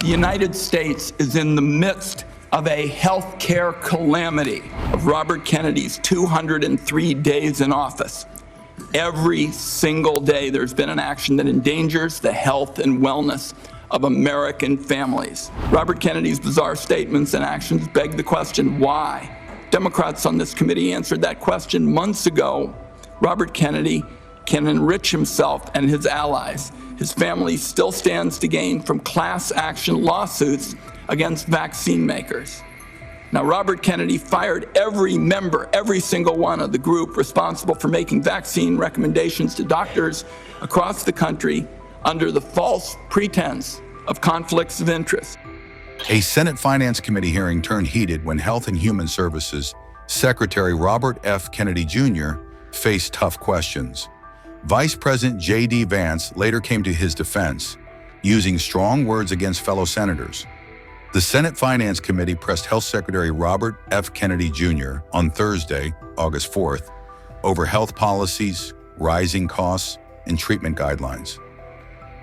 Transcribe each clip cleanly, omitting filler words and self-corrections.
The United States is in the midst of a health care calamity of Robert Kennedy's 203 days in office. Every single day there's been an action that endangers the health and wellness of American families. Robert Kennedy's bizarre statements and actions beg the question, why? Democrats on this committee answered that question months ago. Robert Kennedy can enrich himself and his allies. His family still stands to gain from class action lawsuits against vaccine makers. Now, Robert Kennedy fired every member, every single one of the group responsible for making vaccine recommendations to doctors across the country under the false pretense of conflicts of interest. A Senate Finance Committee hearing turned heated when Health and Human Services Secretary Robert F. Kennedy Jr. faced tough questions. Vice President J.D. Vance later came to his defense, using strong words against fellow senators. The Senate Finance Committee pressed Health Secretary Robert F. Kennedy Jr. on Thursday, August 4th, over health policies, rising costs, and treatment guidelines.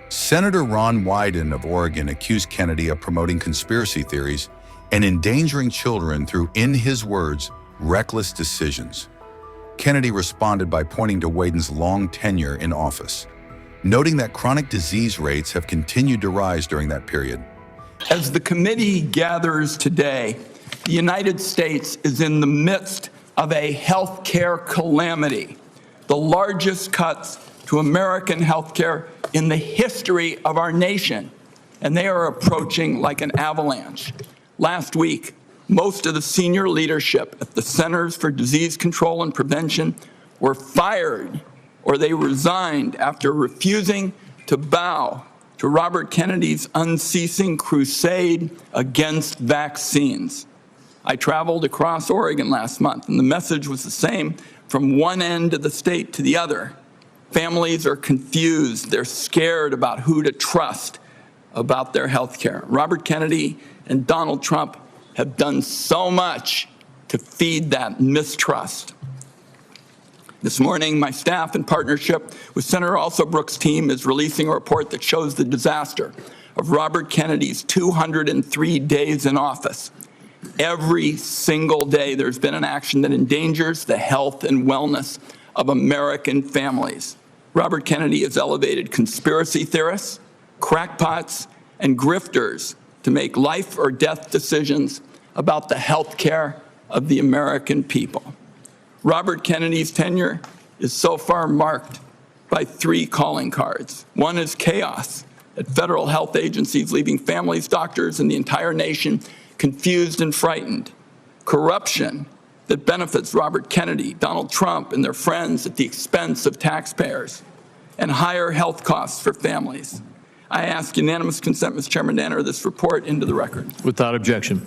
Senator Ron Wyden of Oregon accused Kennedy of promoting conspiracy theories and endangering children through, in his words, reckless decisions. Kennedy responded by pointing to Wyden's long tenure in office, noting that chronic disease rates have continued to rise during that period. As the committee gathers today, the United States is in the midst of a health care calamity, the largest cuts to American health care in the history of our nation, and they are approaching like an avalanche. Last week, most of the senior leadership at the Centers for Disease Control and Prevention were fired or they resigned after refusing to bow to Robert Kennedy's unceasing crusade against vaccines. I traveled across Oregon last month, and the message was the same from one end of the state to the other. Families are confused. They're scared about who to trust about their health care. Robert Kennedy and Donald Trump have done so much to feed that mistrust. This morning, my staff, in partnership with Senator Alsobrooks' team, is releasing a report that shows the disaster of Robert Kennedy's 203 days in office. Every single day, there's been an action that endangers the health and wellness of American families. Robert Kennedy has elevated conspiracy theorists, crackpots, and grifters to make life or death decisions about the health care of the American people. Robert Kennedy's tenure is so far marked by three calling cards. One is chaos at federal health agencies, leaving families, doctors, and the entire nation confused and frightened. Corruption that benefits Robert Kennedy, Donald Trump, and their friends at the expense of taxpayers, and higher health costs for families. I ask unanimous consent, Mr. Chairman, to enter this report into the record. Without objection.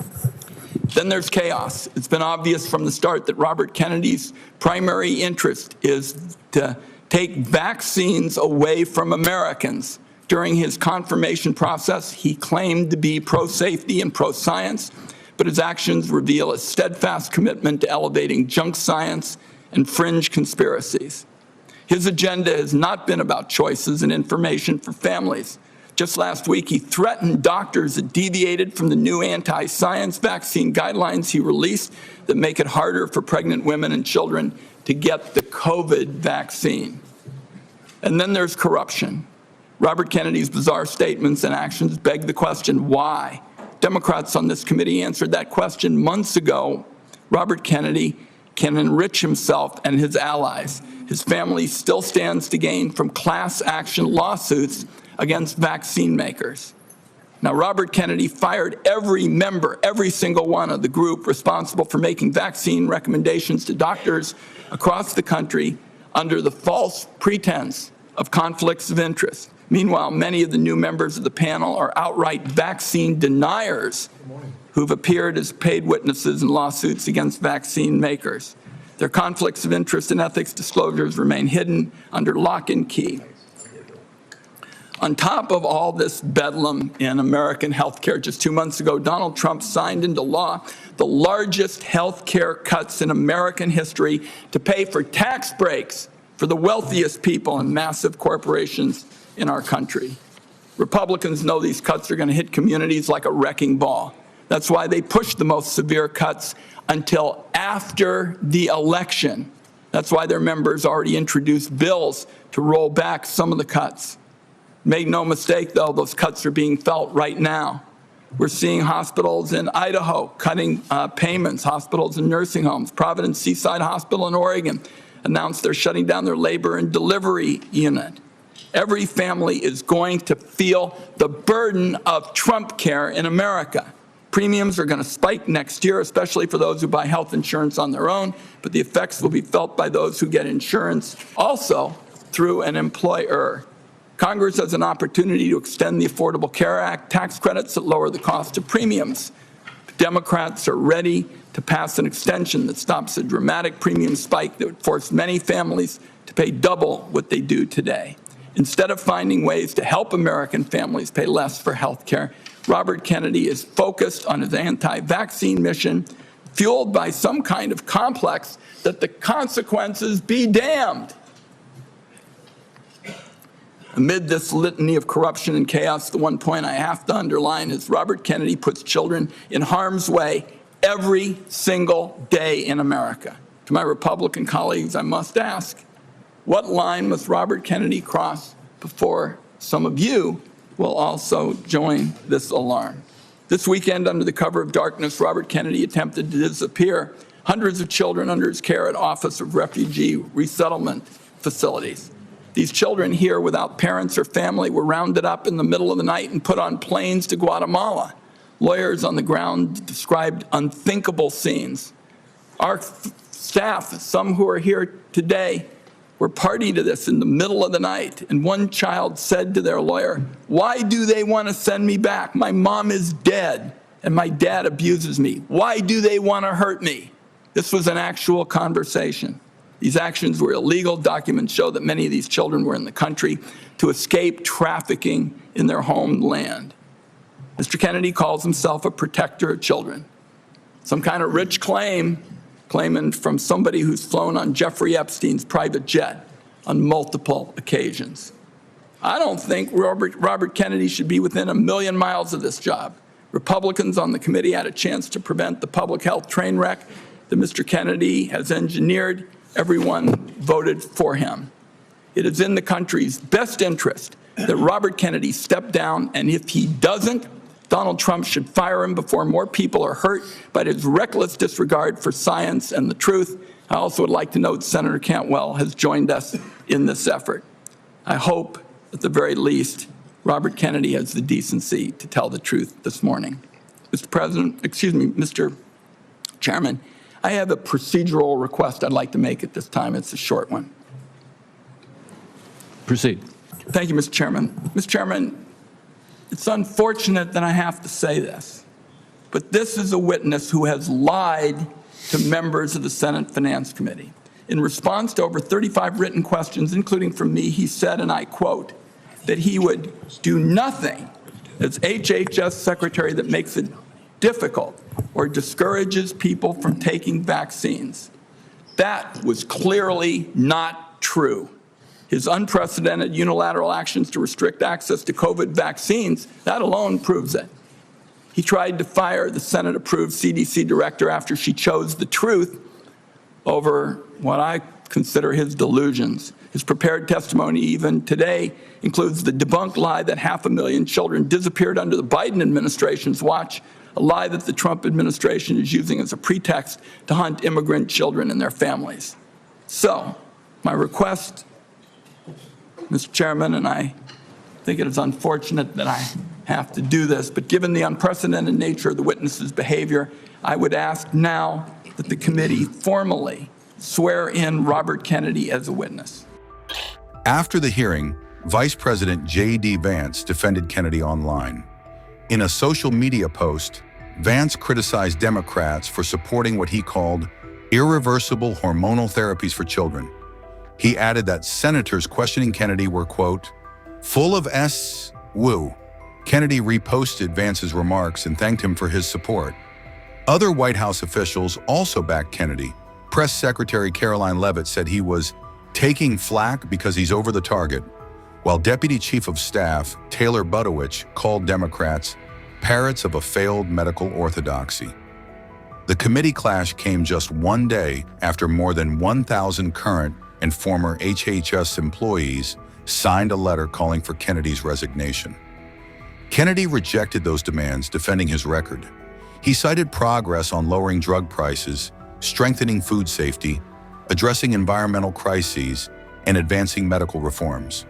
Then there's chaos. It's been obvious from the start that Robert Kennedy's primary interest is to take vaccines away from Americans. During his confirmation process, he claimed to be pro-safety and pro-science, but his actions reveal a steadfast commitment to elevating junk science and fringe conspiracies. His agenda has not been about choices and information for families. Just last week, he threatened doctors that deviated from the new anti-science vaccine guidelines he released that make it harder for pregnant women and children to get the COVID vaccine. And then there's corruption. Robert Kennedy's bizarre statements and actions beg the question, why? Democrats on this committee answered that question months ago. Robert Kennedy can enrich himself and his allies. His family still stands to gain from class action lawsuits against vaccine makers. Now, Robert Kennedy fired every member, every single one of the group responsible for making vaccine recommendations to doctors across the country under the false pretense of conflicts of interest. Meanwhile, many of the new members of the panel are outright vaccine deniers who've appeared as paid witnesses in lawsuits against vaccine makers. Their conflicts of interest and ethics disclosures remain hidden under lock and key. On top of all this bedlam in American health care, just 2 months ago, Donald Trump signed into law the largest health care cuts in American history to pay for tax breaks for the wealthiest people and massive corporations in our country. Republicans know these cuts are going to hit communities like a wrecking ball. That's why they pushed the most severe cuts until after the election. That's why their members already introduced bills to roll back some of the cuts. Make no mistake, though, those cuts are being felt right now. We're seeing hospitals in Idaho cutting payments, hospitals and nursing homes. Providence Seaside Hospital in Oregon announced they're shutting down their labor and delivery unit. Every family is going to feel the burden of Trump care in America. Premiums are going to spike next year, especially for those who buy health insurance on their own, but the effects will be felt by those who get insurance also through an employer. Congress has an opportunity to extend the Affordable Care Act tax credits that lower the cost of premiums. Democrats are ready to pass an extension that stops a dramatic premium spike that would force many families to pay double what they do today. Instead of finding ways to help American families pay less for health care, Robert Kennedy is focused on his anti-vaccine mission, fueled by some kind of complex that the consequences be damned. Amid this litany of corruption and chaos, the one point I have to underline is Robert Kennedy puts children in harm's way every single day in America. To my Republican colleagues, I must ask, what line must Robert Kennedy cross before some of you will also join this alarm? This weekend, under the cover of darkness, Robert Kennedy attempted to disappear hundreds of children under his care at Office of Refugee Resettlement facilities. These children here without parents or family were rounded up in the middle of the night and put on planes to Guatemala. Lawyers on the ground described unthinkable scenes. Our staff, some who are here today, were party to this in the middle of the night, and one child said to their lawyer, "Why do they want to send me back? My mom is dead, and my dad abuses me. Why do they want to hurt me?" This was an actual conversation. These actions were illegal. Documents show that many of these children were in the country to escape trafficking in their homeland. Mr. Kennedy calls himself a protector of children. Some kind of rich claiming from somebody who's flown on Jeffrey Epstein's private jet on multiple occasions. I don't think Robert Kennedy should be within 1,000,000 miles of this job. Republicans on the committee had a chance to prevent the public health train wreck that Mr. Kennedy has engineered. Everyone voted for him. It is in the country's best interest that Robert Kennedy step down, and if he doesn't, Donald Trump should fire him before more people are hurt by his reckless disregard for science and the truth. I also would like to note Senator Cantwell has joined us in this effort. I hope, at the very least, Robert Kennedy has the decency to tell the truth this morning. Mr. Chairman, I have a procedural request I'd like to make at this time. It's a short one. Proceed. Thank you, Mr. Chairman. Mr. Chairman, it's unfortunate that I have to say this, but this is a witness who has lied to members of the Senate Finance Committee. In response to over 35 written questions, including from me, he said, and I quote, that he would do nothing as HHS Secretary that makes it difficult or discourages people from taking vaccines. That was clearly not true. His unprecedented unilateral actions to restrict access to COVID vaccines, that alone proves it. He tried to fire the Senate-approved CDC director after she chose the truth over what I consider his delusions. His prepared testimony even today includes the debunked lie that 500,000 children disappeared under the Biden administration's watch, a lie that the Trump administration is using as a pretext to hunt immigrant children and their families. So, my request, Mr. Chairman, and I think it is unfortunate that I have to do this, but given the unprecedented nature of the witness's behavior, I would ask now that the committee formally swear in Robert Kennedy as a witness. After the hearing, Vice President J.D. Vance defended Kennedy online. In a social media post, Vance criticized Democrats for supporting what he called irreversible hormonal therapies for children. He added that senators questioning Kennedy were, quote, full of woo. Kennedy reposted Vance's remarks and thanked him for his support. Other White House officials also backed Kennedy. Press Secretary Caroline Leavitt said he was taking flack because he's over the target, while Deputy Chief of Staff Taylor Budowich called Democrats parrots of a failed medical orthodoxy. The committee clash came just one day after more than 1,000 current and former HHS employees signed a letter calling for Kennedy's resignation. Kennedy rejected those demands, defending his record. He cited progress on lowering drug prices, strengthening food safety, addressing environmental crises, and advancing medical reforms.